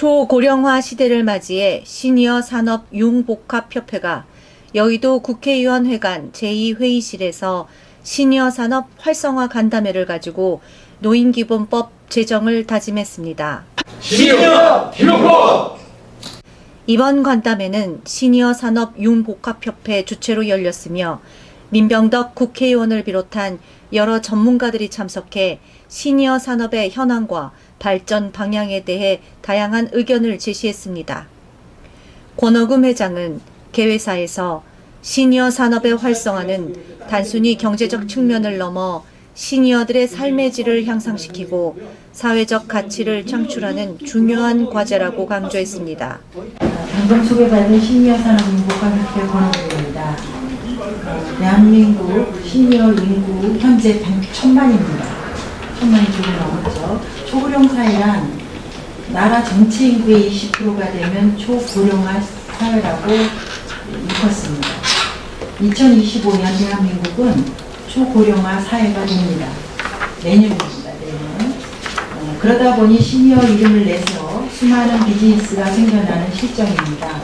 초고령화 시대를 맞이해 시니어 산업 융복합협회가 여의도 국회의원회관 제2회의실에서 시니어 산업 활성화 간담회를 가지고 노인기본법 제정을 다짐했습니다. 시니어 기본법! 이번 간담회는 시니어 산업 융복합협회 주최로 열렸으며 민병덕 국회의원을 비롯한 여러 전문가들이 참석해 시니어 산업의 현황과 발전 방향에 대해 다양한 의견을 제시했습니다. 권어금 회장은 개회사에서 시니어 산업의 활성화는 단순히 경제적 측면을 넘어 시니어들의 삶의 질을 향상시키고 사회적 가치를 창출하는 중요한 과제라고 강조했습니다. 방금 소개받은 시니어 산업융복합협회 권어금입니다. 대한민국 시니어 인구 현재 1,000만입니다. 1,000만이 조금 넘었죠. 초고령 사회란 나라 전체 인구의 20%가 되면 초고령화 사회라고 일컫습니다. 2025년 대한민국은 초고령화 사회가 됩니다. 내년입니다. 내년. 그러다 보니 시니어 이름을 내서 수많은 비즈니스가 생겨나는 실정입니다.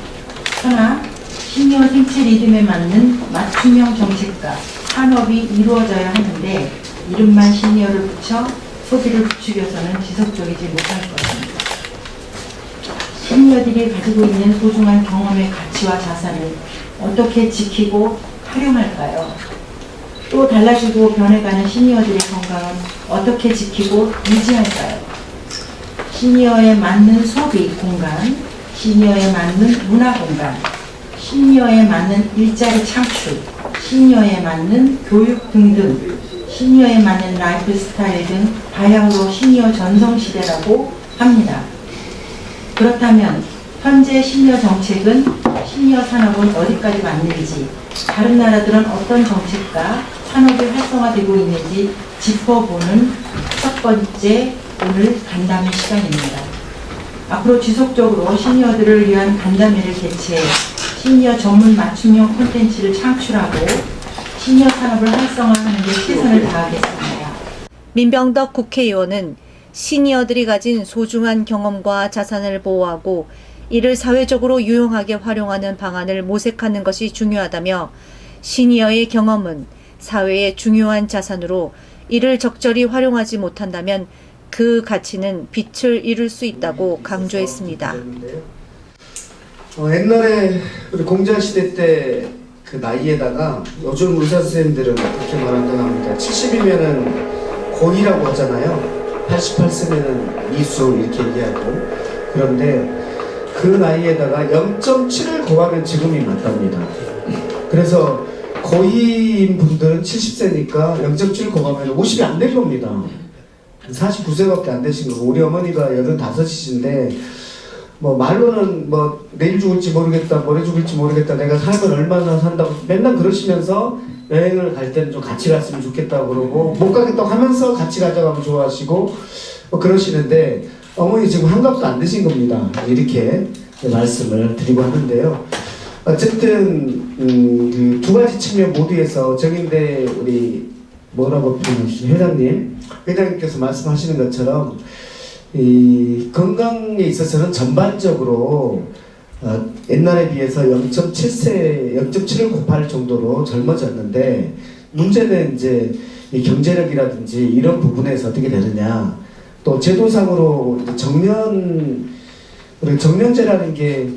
그러나 시니어 생체 리듬에 맞는 맞춤형 정책과 산업이 이루어져야 하는데 이름만 시니어를 붙여 소비를 부추겨서는 지속적이지 못할 것입니다. 시니어들이 가지고 있는 소중한 경험의 가치와 자산을 어떻게 지키고 활용할까요? 또 달라지고 변해가는 시니어들의 건강은 어떻게 지키고 유지할까요? 시니어에 맞는 소비 공간, 시니어에 맞는 문화 공간, 시니어에 맞는 일자리 창출, 시니어에 맞는 교육 등등 시니어에 맞는 라이프 스타일 등 다양으로 시니어 전성시대라고 합니다. 그렇다면 현재 시니어 정책은 시니어 산업은 어디까지 맞는지, 다른 나라들은 어떤 정책과 산업이 활성화되고 있는지 짚어보는 첫 번째 오늘 간담회 시간입니다. 앞으로 지속적으로 시니어들을 위한 간담회를 개최해 시니어 전문 맞춤형 콘텐츠를 창출하고 시니어 산업을 활성화하는 데 최선을 다하겠습니다. 민병덕 국회의원은 시니어들이 가진 소중한 경험과 자산을 보호하고 이를 사회적으로 유용하게 활용하는 방안을 모색하는 것이 중요하다며 시니어의 경험은 사회의 중요한 자산으로 이를 적절히 활용하지 못한다면 그 가치는 빛을 잃을 수 있다고 강조했습니다. 옛날에 우리 공자시대 때 그 나이에다가 요즘 의사 선생님들은 그렇게 말한다고 합니다. 70이면은 고이라고 하잖아요. 88세면은 이수 이렇게 얘기하고. 그런데 그 나이에다가 0.7을 곱하면 지금이 맞답니다. 그래서 고이인 분들은 70세니까 0.7 곱하면 50이 안 될 겁니다. 49세밖에 안 되신 거고, 우리 어머니가 85이신데 뭐 말로는 뭐 내일 죽을지 모르겠다, 모레 죽을지 모르겠다, 내가 삶을 얼마나 산다고 맨날 그러시면서 여행을 갈 때는 좀 같이 갔으면 좋겠다고 그러고 못 가겠다고 하면서 같이 가자고 좋아하시고 뭐 그러시는데 어머니 지금 한갑도 안 되신 겁니다. 이렇게 말씀을 드리고 하는데요. 어쨌든 그 두 가지 측면 모두에서 정인대 우리 뭐라고 표현하시죠? 회장님께서 말씀하시는 것처럼 이 건강에 있어서는 전반적으로 옛날에 비해서 0.7을 곱할 정도로 젊어졌는데 문제는 이제 이 경제력이라든지 이런 부분에서 어떻게 되느냐, 또 제도상으로 정년제라는 게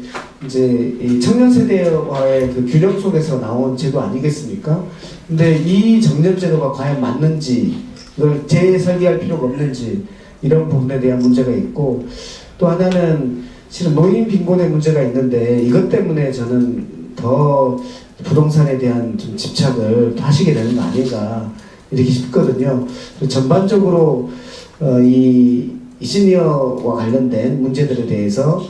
이제 이 청년 세대와의 그 균형 속에서 나온 제도 아니겠습니까? 근데 이 정년제도가 과연 맞는지, 이걸 재설계할 필요가 없는지, 이런 부분에 대한 문제가 있고, 또 하나는 실은 노인 빈곤의 문제가 있는데 이것 때문에 저는 더 부동산에 대한 좀 집착을 하시게 되는 거 아닌가 이렇게 싶거든요. 전반적으로 이 시니어와 관련된 문제들에 대해서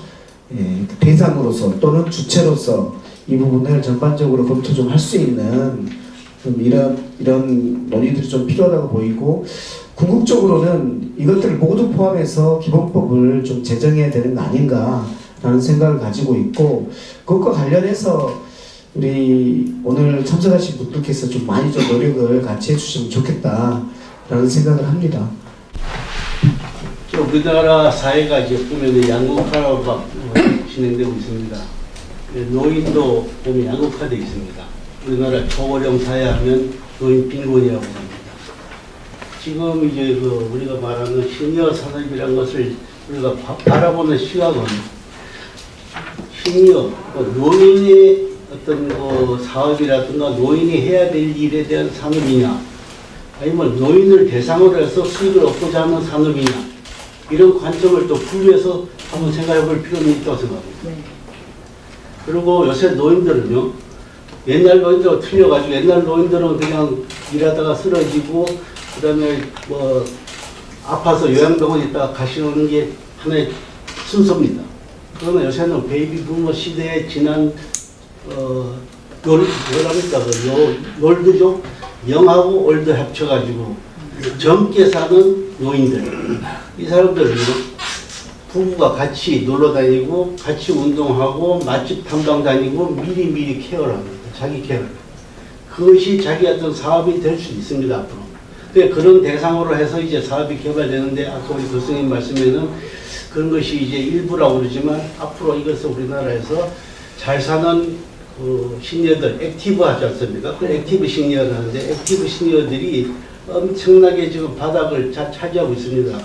대상으로서 또는 주체로서 이 부분을 전반적으로 검토 좀 할 수 있는 좀 이런 논의들이 좀 필요하다고 보이고, 궁극적으로는 이것들을 모두 포함해서 기본법을 좀 제정해야 되는 거 아닌가라는 생각을 가지고 있고, 그것과 관련해서 우리 오늘 참석하신 분들께서 좀 많이 좀 노력을 같이 해주시면 좋겠다라는 생각을 합니다. 우리나라 사회가 이제 보면 양극화로 진행되고 있습니다. 노인도 보면 양극화되어 있습니다. 우리나라 초고령 사회 하면 노인 빈곤이라고 합니다. 지금 이제 우리가 말하는 시니어 산업이라는 것을 우리가 바라보는 시각은 시니어, 노인의 어떤 사업이라든가 노인이 해야 될 일에 대한 산업이냐, 아니면 노인을 대상으로 해서 수익을 얻고자 하는 산업이냐, 이런 관점을 또 분류해서 한번 생각해 볼 필요는 있다고 생각합니다. 네. 그리고 요새 노인들은요, 옛날 노인들하고 틀려가지고 옛날 노인들은 그냥 일하다가 쓰러지고 그 다음에 뭐 아파서 요양병원 있다가 가시는 게 하나의 순서입니다. 그러나 요새는 베이비 부머 시대에 지난 롤드죠? 영하고 올드 합쳐가지고 젊게 사는 노인들, 이 사람들은 부부가 같이 놀러 다니고 같이 운동하고 맛집 탐방 다니고 미리미리 케어를 합니다. 자기 케어. 그것이 자기 어떤 사업이 될 수 있습니다. 앞으로. 그런 대상으로 해서 이제 사업이 개발되는데, 아까 우리 교수님 말씀에는 그런 것이 이제 일부라고 그러지만 앞으로 이것을 우리나라에서 잘 사는 시니어들, 액티브 하지 않습니까? 그 액티브 시니어를 하는데, 액티브 시니어들이 엄청나게 지금 바닥을 차지하고 있습니다.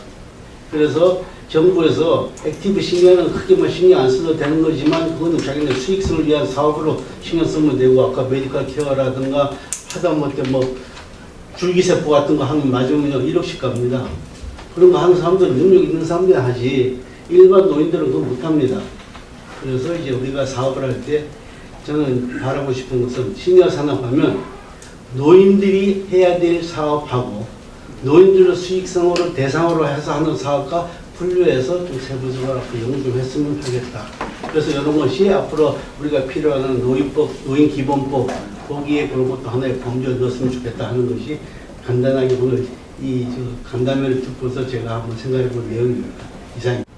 그래서 정부에서 액티브 시니어는 크게 뭐 신경 안 써도 되는 거지만, 그거는 자기네 수익성을 위한 사업으로 신경 쓰면 되고, 아까 메디컬 케어라든가 하다못해 뭐 줄기세포 같은 거 하면 맞으면 1억씩 갑니다. 그런 거 하는 사람들은 능력 있는 사람들이 하지, 일반 노인들은 그거 못합니다. 그래서 이제 우리가 사업을 할 때 저는 바라고 싶은 것은, 시니어 산업하면 노인들이 해야 될 사업하고 노인들을 수익성으로 대상으로 해서 하는 사업과 분류해서 좀 세부적으로 연구 좀 했으면 하겠다. 그래서 이런 것이 앞으로 우리가 필요하는 노인법, 노인기본법, 거기에 그런 것도 하나의 범죄를 넣었으면 좋겠다 하는 것이 간단하게 오늘 이 간담회를 듣고서 제가 한번 생각해 볼 내용입니다. 이상입니다.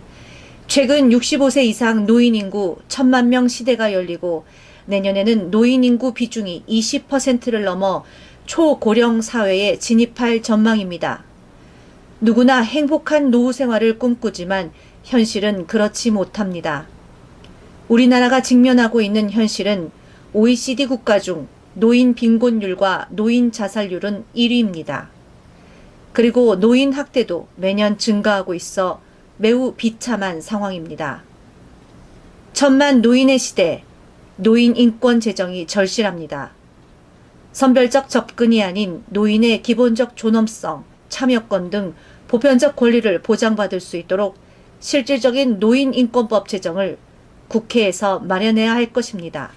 최근 65세 이상 노인 인구 1,000만 명 시대가 열리고, 내년에는 노인 인구 비중이 20%를 넘어 초고령 사회에 진입할 전망입니다. 누구나 행복한 노후 생활을 꿈꾸지만 현실은 그렇지 못합니다. 우리나라가 직면하고 있는 현실은 OECD 국가 중 노인 빈곤율과 노인 자살률은 1위입니다. 그리고 노인 학대도 매년 증가하고 있어 매우 비참한 상황입니다. 1,000만 노인의 시대, 노인 인권 제정이 절실합니다. 선별적 접근이 아닌 노인의 기본적 존엄성, 참여권 등 보편적 권리를 보장받을 수 있도록 실질적인 노인 인권법 제정을 국회에서 마련해야 할 것입니다.